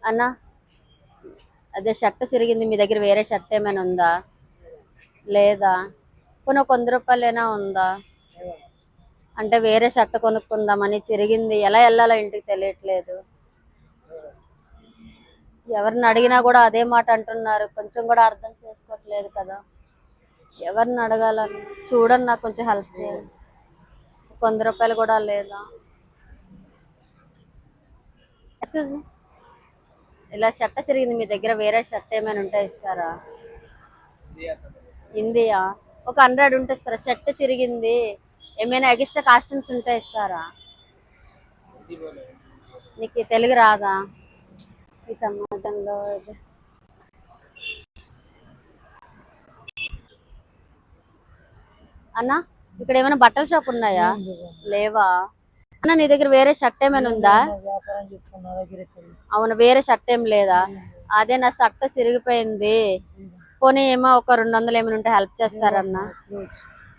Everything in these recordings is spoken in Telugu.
అన్న, అదే షర్ట్ సిరిగింది, మీ దగ్గర వేరే షర్ట్ ఏమైనా ఉందా? లేదా? పోనీ ఒక 100 రూపాయలైనా ఉందా? అంటే వేరే షర్ట్ కొనుక్కుందామని, చిరిగింది, ఎలా వెళ్ళాలో ఇంటికి తెలియట్లేదు. ఎవరిని అడిగినా కూడా అదే మాట అంటున్నారు, కొంచెం కూడా అర్థం చేసుకోవట్లేదు కదా. ఎవరిని అడగాలని చూడండి, నాకు కొంచెం హెల్ప్ చేయండి. 100 రూపాయలు కూడా లేదా? ఎక్స్క్యూజ్ మీ, ఇలా షర్ట్ సిరిగింది, మీ దగ్గర వేరే షర్ట్ ఏమైనా ఉంటే ఇస్తారా? ఇండియా ఒక 100 ఉంటే ఇస్తారా? షర్ట్ చిరిగింది, ఏమైనా ఎక్స్ట్రా కాస్ట్యూమ్స్ ఉంటే ఇస్తారా? నీకు తెలుగు రాదా? ఈ సమాజంలో అన్న, ఇక్కడ ఏమైనా బట్టల షాప్ ఉన్నాయా? లేవా? అన్న, నీ దగ్గర వేరే షర్ట్ ఏమైనా ఉందా? అవును, వేరే షర్ట్ ఏం లేదా? అదే నా షర్ట్ సిరిగిపోయింది, పోనీ ఏమో ఒక 200 ఏమైనా ఉంటే హెల్ప్ చేస్తారన్న.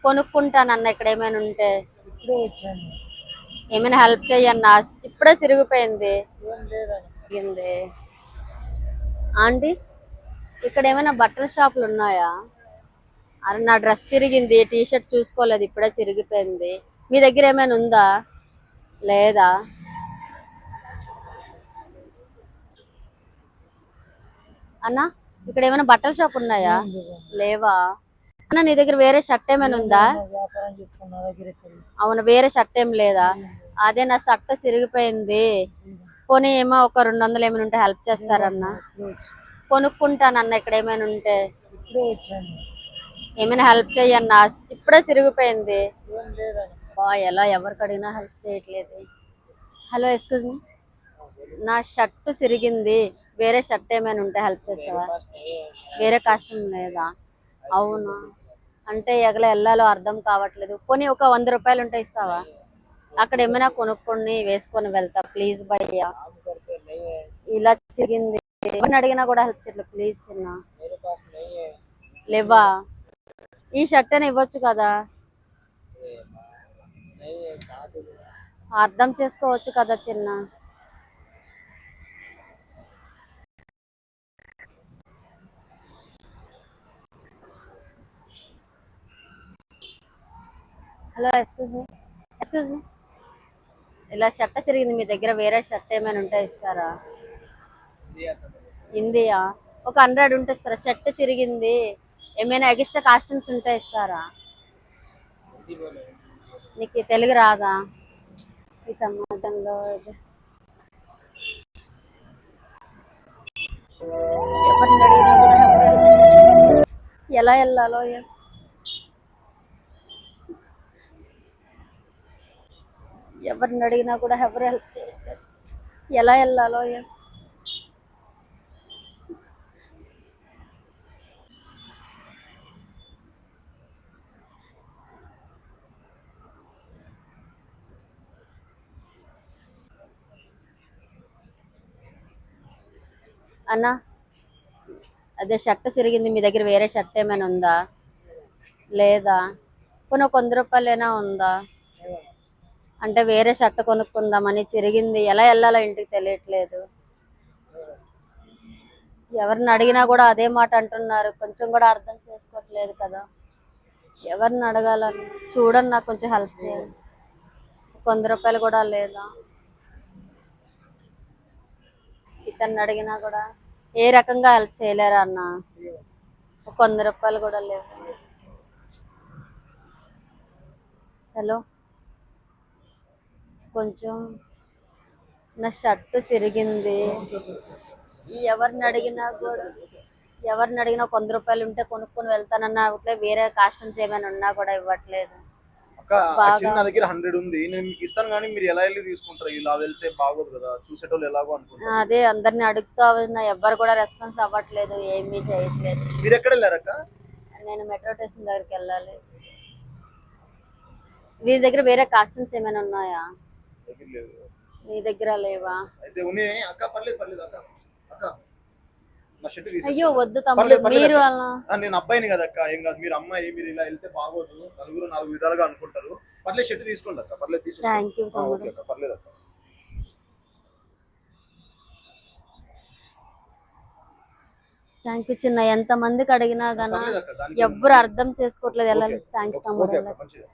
కొనుక్కుంటానన్న, ఇక్కడ ఏమైనా ఉంటే ఏమైనా హెల్ప్ చెయ్యన్నా, ఇప్పుడే సిరిగిపోయింది. ఆంటీ, ఇక్కడ ఏమైనా బట్టల షాపులు ఉన్నాయా? అరే, నా డ్రెస్ చిరిగింది, టీ షర్ట్ చూసుకోలేదు, ఇప్పుడే చిరిగిపోయింది. మీ దగ్గర ఏమైనా ఉందా? లేదా? అన్న, ఇక్కడ ఏమైనా బట్టల షాప్ ఉన్నాయా? లేవా? అన్న, నీ దగ్గర వేరే షర్ట్ ఏమైనా ఉందా? అవును, వేరే షర్ట్ ఏం లేదా? అదే నా షర్ట్ సిరిగిపోయింది, పోనీ ఏమో ఒక 200 ఏమైనా ఉంటే హెల్ప్ చేస్తారన్న. కొనుక్కుంటానన్న, ఇక్కడ ఏమైనా ఉంటే ఏమైనా హెల్ప్ చెయ్యన్నా, ఇప్పుడే సిరిగిపోయింది. ఎలా ఎవరికి అడిగినా హెల్ప్ చేయట్లేదు. హలో, ఎక్స్క్యూజ్ మీ, నా షర్ట్ సిరిగింది, వేరే షర్ట్ ఏమైనా ఉంటే హెల్ప్ చేస్తావా? వేరే కాస్ట్యూమ్ లేదా? అవునా, అంటే ఎగల వెళ్ళాలో అర్థం కావట్లేదు. పోనీ ఒక 100 రూపాయలు ఉంటే ఇస్తావా? అక్కడ ఏమైనా కొనుక్కొని వేసుకొని వెళ్తా, ప్లీజ్ భయ్యా. ఇలా చిరిగింది, ఎవరిని అడిగినా కూడా హెల్ప్ చేయట్లేదు, ప్లీజ్ చిన్న. లేవా? ఈ షర్ట్ అని ఇవ్వచ్చు కదా, అర్థం చేసుకోవచ్చు కదా చిన్న. హలో, ఎక్స్క్యూజ్ మీ, ఇలా షర్ట్ సిరిగింది, మీ దగ్గర వేరే షర్ట్ ఏమైనా ఉంటే ఇస్తారా? ఇండియా ఒక 100 ఉంటే ఇస్తారా? షర్ట్ చిరిగింది, ఏమైనా ఎక్స్ట్రా కాస్ట్యూమ్స్ ఉంటే ఇస్తారా? నీకు తెలుగు రాదా? ఈ సమాజంలో ఎవరిని అడిగినా కూడా ఎలా వెళ్ళాలో ఎవరిని అడిగినా కూడా ఎవరు హెల్ప్ చేయట్లేదు, ఎలా వెళ్ళాలో అన్న, అదే షర్ట్ సిరిగింది, మీ దగ్గర వేరే షర్ట్ ఏమైనా ఉందా? లేదా? పోనీ ఒక 100 రూపాయలైనా ఉందా? అంటే వేరే షర్ట్ కొనుక్కుందామని, చిరిగింది, ఎలా వెళ్ళాలో ఇంటికి తెలియట్లేదు. ఎవరిని అడిగినా కూడా అదే మాట అంటున్నారు, కొంచెం కూడా అర్థం చేసుకోవట్లేదు కదా. ఎవరిని అడగాలని చూడండి, నాకు కొంచెం హెల్ప్ చేయండి. 100 రూపాయలు కూడా లేదా? ఇతన్ని అడిగినా కూడా ఏ రకంగా హెల్ప్ చేయలేరా అన్న? 100 రూపాయలు కూడా లేవు. హలో, కొంచెం నా షర్ట్ సిరిగింది, ఎవరిని అడిగినా 100 రూపాయలు ఉంటే కొనుక్కొని వెళ్తానన్నా వేరే కాస్ట్యూమ్స్ ఏమైనా ఉన్నా కూడా ఇవ్వట్లేదు. నా దగ్గర 100 ఉంది, నేను మీకు ఇస్తాను, కానీ మీరు ఎలా వెళ్ళి తీసుకుంటారు? ఇలా వెళ్తే బాగోదు కదా, చూసేటోళ్ళు ఎలాగో అనుకుంటారు. అదే అందరిని అడుగుతా ఉన్నా, ఎవ్వరు కూడా రెస్పాన్స్ అవ్వట్లేదు, ఏమీ చేయట్లేదు. మీరు ఎక్కడ వెళ్ళారక్క? నేను మెట్రో స్టేషన్ దగ్గరికి వెళ్ళాలి. మీ దగ్గర వేరే కాస్ట్యూమ్స్ ఏమైనా ఉన్నాయా? మీ దగ్గర లేవా? అయితే ఉన్నాయి అక్క, పర్లేదు పర్లేదు అక్క. అక్క, నా షర్ట్ తీసేసుకో. అయ్యో వద్దు తమ్ముడు, మీరు నేను అబ్బాయిని కదా అక్క, ఏం కాదు. మీరు అమ్మాయి, మీరు ఇలా వెళ్తే బాగోదు, నలుగురు 4 విధాలుగా అనుకుంటారు. పర్లేదు, షర్ట్ తీసుకోండి అక్క, పర్లేదు తీసేసుకోండి. థ్యాంక్ యూ తమ్ముడు. ఓకే అక్క, పర్లేదు అక్క. థ్యాంక్ యూ చిన్న, ఎంత మందికి అడిగినా గానా పర్లేదు అక్క, దానికి ఎవ్వరు అర్థం చేసుకోవట్లేదు. ఎలా థ్యాంక్స్ తమ్ముడు. ఓకే అక్క, మంచిది.